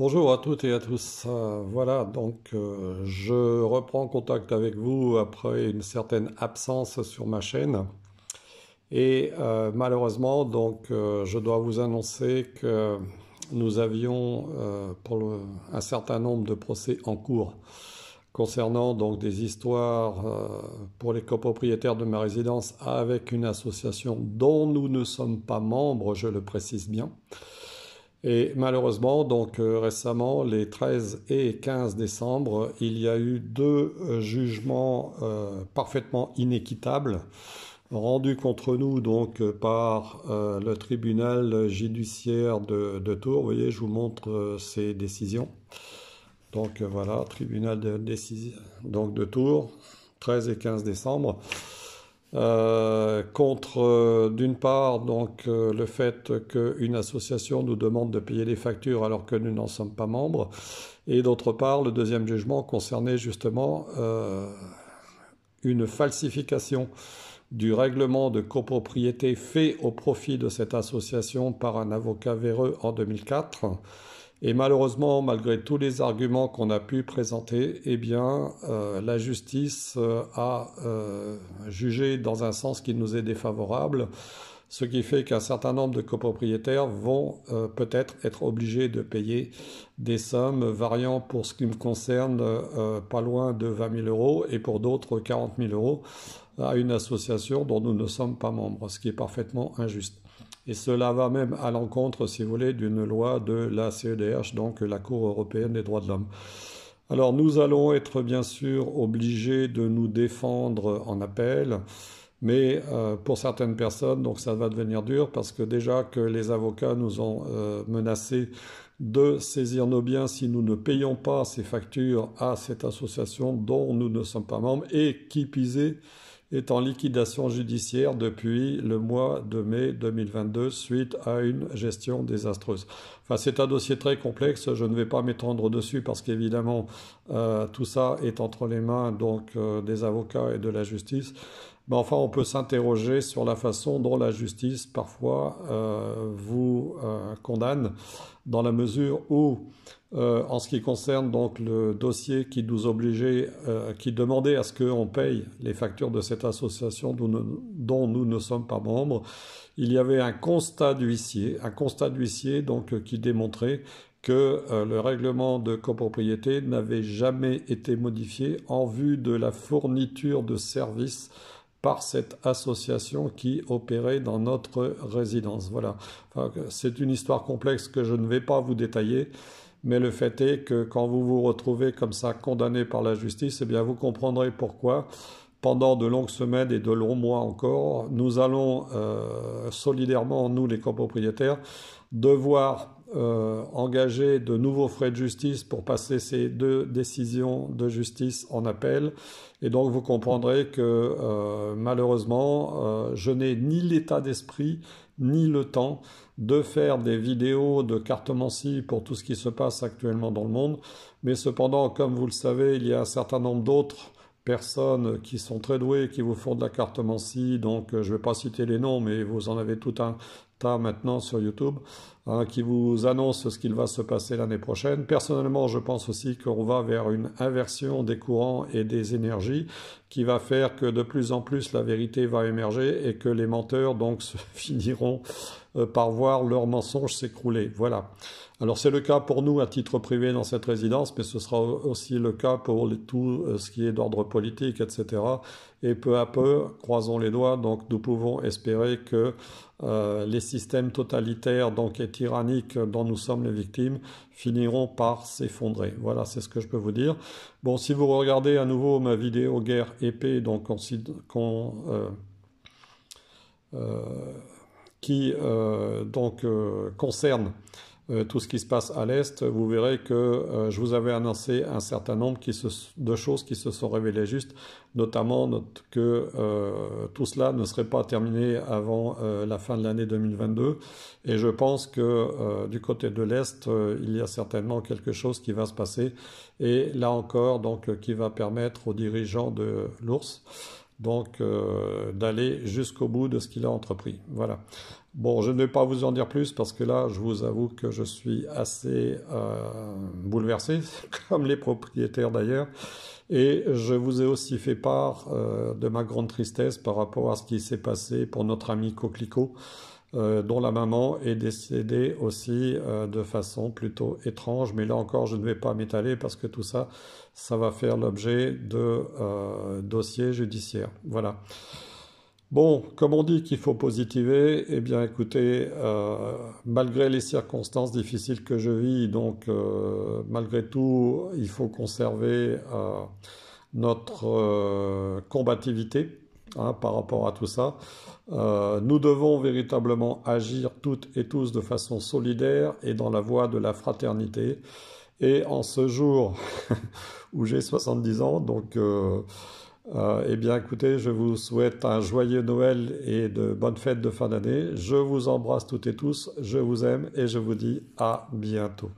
Bonjour à toutes et à tous. Voilà, je reprends contact avec vous après une certaine absence sur ma chaîne. Et malheureusement, je dois vous annoncer que nous avions un certain nombre de procès en cours concernant donc des histoires pour les copropriétaires de ma résidence avec une association dont nous ne sommes pas membres, je le précise bien. Et malheureusement, récemment, les 13 et 15 décembre, il y a eu deux jugements parfaitement inéquitables rendus contre nous par le tribunal judiciaire de Tours. Vous voyez, je vous montre ces décisions. Voilà, tribunal de décision de Tours, 13 et 15 décembre. Contre d'une part le fait qu'une association nous demande de payer des factures alors que nous n'en sommes pas membres, et d'autre part le deuxième jugement concernait justement une falsification du règlement de copropriété fait au profit de cette association par un avocat véreux en 2004. Et malheureusement, malgré tous les arguments qu'on a pu présenter, la justice a jugé dans un sens qui nous est défavorable, ce qui fait qu'un certain nombre de copropriétaires vont peut-être être obligés de payer des sommes variant, pour ce qui me concerne, pas loin de 20 000 euros, et pour d'autres 40 000 euros à une association dont nous ne sommes pas membres, ce qui est parfaitement injuste. Et cela va même à l'encontre, si vous voulez, d'une loi de la CEDH, donc la Cour européenne des droits de l'homme. Alors nous allons être bien sûr obligés de nous défendre en appel, mais pour certaines personnes, ça va devenir dur, parce que déjà que les avocats nous ont menacé de saisir nos biens si nous ne payons pas ces factures à cette association dont nous ne sommes pas membres, et qui pisait est en liquidation judiciaire depuis le mois de mai 2022 suite à une gestion désastreuse. Enfin, c'est un dossier très complexe, je ne vais pas m'étendre dessus parce qu'évidemment tout ça est entre les mains des avocats et de la justice. Mais enfin, on peut s'interroger sur la façon dont la justice parfois vous condamne, dans la mesure où en ce qui concerne le dossier qui nous obligeait, qui demandait à ce qu'on paye les factures de cette association dont nous ne sommes pas membres, il y avait un constat d'huissier, qui démontrait que le règlement de copropriété n'avait jamais été modifié en vue de la fourniture de services par cette association qui opérait dans notre résidence. Voilà. Enfin, c'est une histoire complexe que je ne vais pas vous détailler. Mais le fait est que quand vous vous retrouvez comme ça condamné par la justice, vous comprendrez pourquoi, pendant de longues semaines et de longs mois encore, nous allons solidairement, nous les copropriétaires, devoir engager de nouveaux frais de justice pour passer ces deux décisions de justice en appel. Et donc vous comprendrez que malheureusement, je n'ai ni l'état d'esprit, ni le temps de faire des vidéos de cartomancie pour tout ce qui se passe actuellement dans le monde. Mais cependant, comme vous le savez, il y a un certain nombre d'autres personnes qui sont très douées, qui vous font de la cartomancie. Donc je ne vais pas citer les noms, mais vous en avez tout un tas maintenant sur YouTube, qui vous annonce ce qu'il va se passer l'année prochaine. Personnellement, je pense aussi qu'on va vers une inversion des courants et des énergies qui va faire que de plus en plus la vérité va émerger et que les menteurs se finiront par voir leurs mensonges s'écrouler. Voilà. Alors c'est le cas pour nous à titre privé dans cette résidence, mais ce sera aussi le cas pour tout ce qui est d'ordre politique, etc. Et peu à peu, croisons les doigts, nous pouvons espérer que les systèmes totalitaires et tyranniques dont nous sommes les victimes finiront par s'effondrer. Voilà, c'est ce que je peux vous dire. Bon, si vous regardez à nouveau ma vidéo Guerre épée, qui concerne tout ce qui se passe à l'Est, vous verrez que je vous avais annoncé un certain nombre de choses qui se sont révélées justes, notamment que tout cela ne serait pas terminé avant la fin de l'année 2022. Et je pense que du côté de l'Est, il y a certainement quelque chose qui va se passer. Et là encore, qui va permettre aux dirigeants de l'URSS donc d'aller jusqu'au bout de ce qu'il a entrepris. Voilà. Bon, je ne vais pas vous en dire plus parce que là, je vous avoue que je suis assez bouleversé, comme les propriétaires d'ailleurs. Et je vous ai aussi fait part de ma grande tristesse par rapport à ce qui s'est passé pour notre ami Coquelicot, dont la maman est décédée aussi de façon plutôt étrange. Mais là encore, je ne vais pas m'étaler parce que tout ça, ça va faire l'objet de dossiers judiciaires. Voilà. Bon, comme on dit qu'il faut positiver, eh bien écoutez, malgré les circonstances difficiles que je vis, donc malgré tout, il faut conserver notre combativité par rapport à tout ça. Nous devons véritablement agir toutes et tous de façon solidaire et dans la voie de la fraternité. Et en ce jour où j'ai 70 ans, donc eh bien, écoutez, je vous souhaite un joyeux Noël et de bonnes fêtes de fin d'année. Je vous embrasse toutes et tous, je vous aime et je vous dis à bientôt.